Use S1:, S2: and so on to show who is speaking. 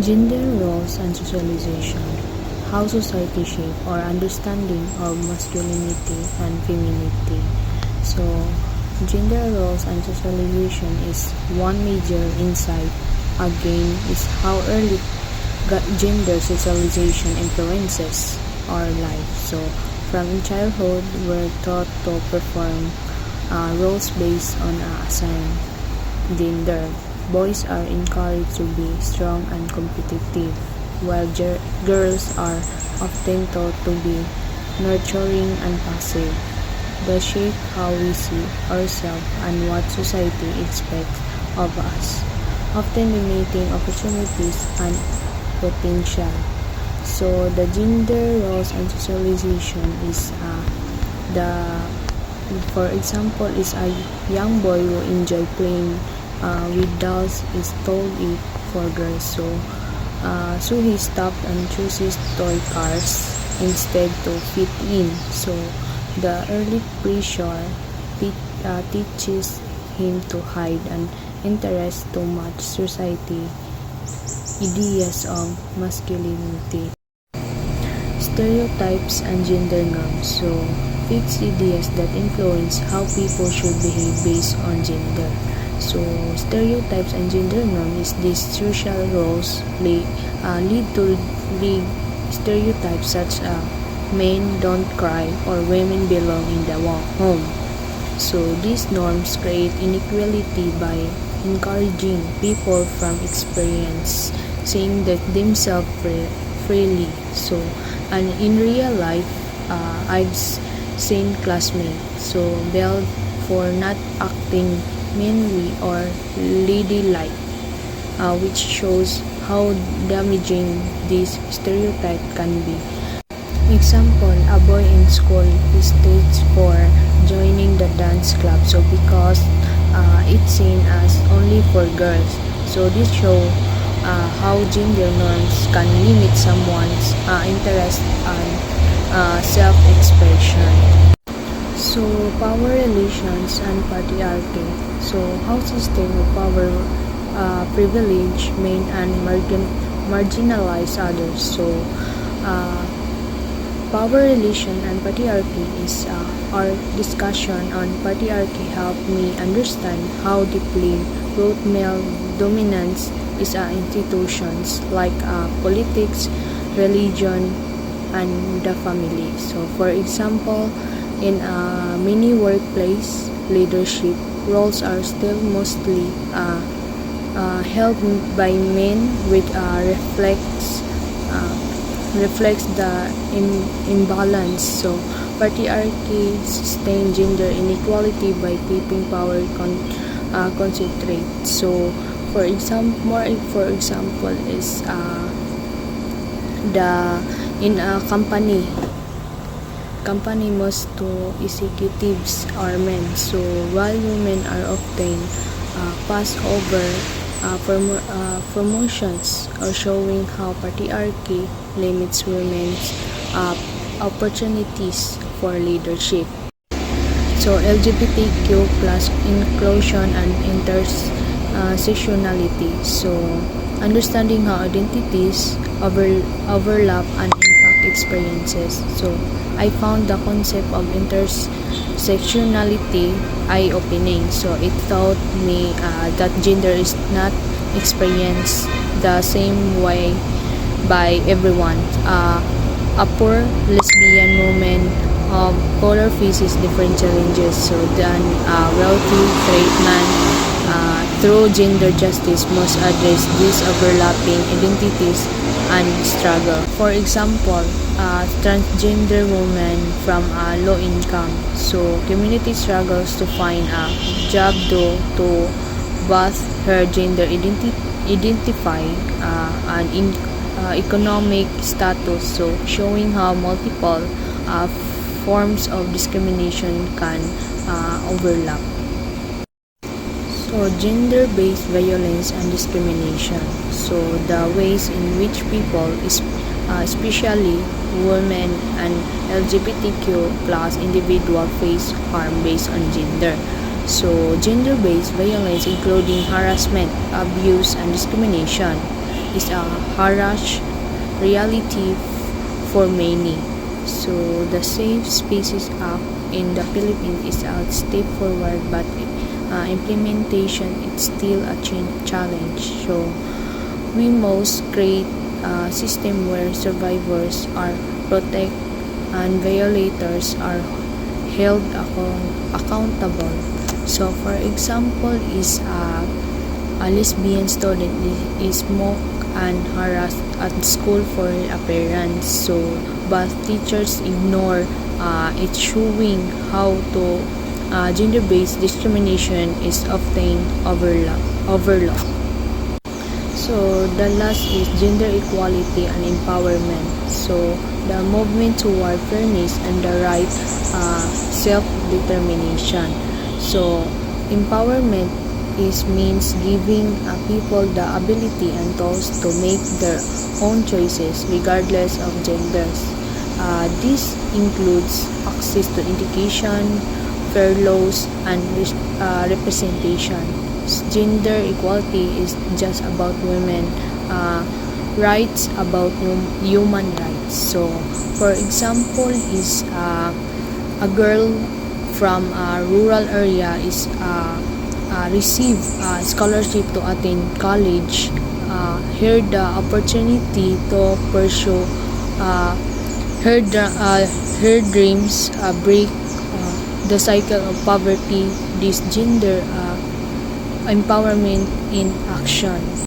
S1: Gender roles and socialization. How society shape our understanding of masculinity and femininity. So, gender roles and socialization is one major insight. Again, is how early gender socialization influences our life. So, from childhood, we're taught to perform roles based on assigned gender. Boys are encouraged to be strong and competitive, while girls are often taught to be nurturing and passive. They shape how we see ourselves and what society expects of us, often limiting opportunities and potential. So the gender roles and socialization is the for example is a young boy who enjoy playing with dolls is told it for girls, so he stopped and chooses toy cars instead to fit in. So the early pressure teaches him to hide an interest to match society ideas of masculinity. Stereotypes and gender norms. So fixed ideas that influence how people should behave based on gender. So stereotypes and gender norms is these social roles lead to stereotypes such as men don't cry or women belong in the home. So these norms create inequality by encouraging people from experience seeing that themselves freely. So and in real life, I've seen classmates belled for not acting manly or ladylike, which shows how damaging this stereotype can be. Example, a boy in school is staged for joining the dance club because it's seen as only for girls. So this shows how gender norms can limit someone's interest and self-expression. So power relations and patriarchy. So how system of power privilege men and marginalize others. So power relation and patriarchy is our discussion on patriarchy helped me understand how deeply rooted male dominance is institutions like politics, religion, and the family. So for example, in many workplace leadership roles are still mostly held by men, which reflects the imbalance. So patriarchy sustains gender inequality by keeping power concentrate. So for example is the in a company most to executives are men, so while women are often passed over promotions, or showing how patriarchy limits women's opportunities for leadership. So LGBTQ plus inclusion and intersectionality. So understanding how identities overlap and impact experiences. So I found the concept of intersectionality eye-opening. So it taught me that gender is not experienced the same way by everyone. A poor lesbian woman of color faces different challenges than a wealthy straight man. Through gender justice must address these overlapping identities and struggle. For example, a transgender woman from a low income, so community struggles to find a job due to both her gender identify and economic status, so showing how multiple forms of discrimination can overlap. So gender-based violence and discrimination. So the ways in which people, especially women and LGBTQ plus individuals face harm based on gender. So gender-based violence including harassment, abuse, and discrimination. is a harsh reality for many. So the Safe Spaces Act in the Philippines is a step forward, but implementation is still a challenge. So we must create a system where survivors are protected and violators are held accountable. So for example is a lesbian student is mocked and harassed at school for her appearance. So but teachers ignore it, showing how to gender-based discrimination is often overlooked. So the last is gender equality and empowerment. So the movement toward fairness and the right self-determination. So empowerment means giving people the ability and tools to make their own choices regardless of genders. This includes access to education, fair laws, and representation. Gender equality is just about women rights, about human rights. So for example is a girl from a rural area is receive a scholarship to attend college, her the opportunity to pursue her dreams, break the cycle of poverty. This gender empowerment in action.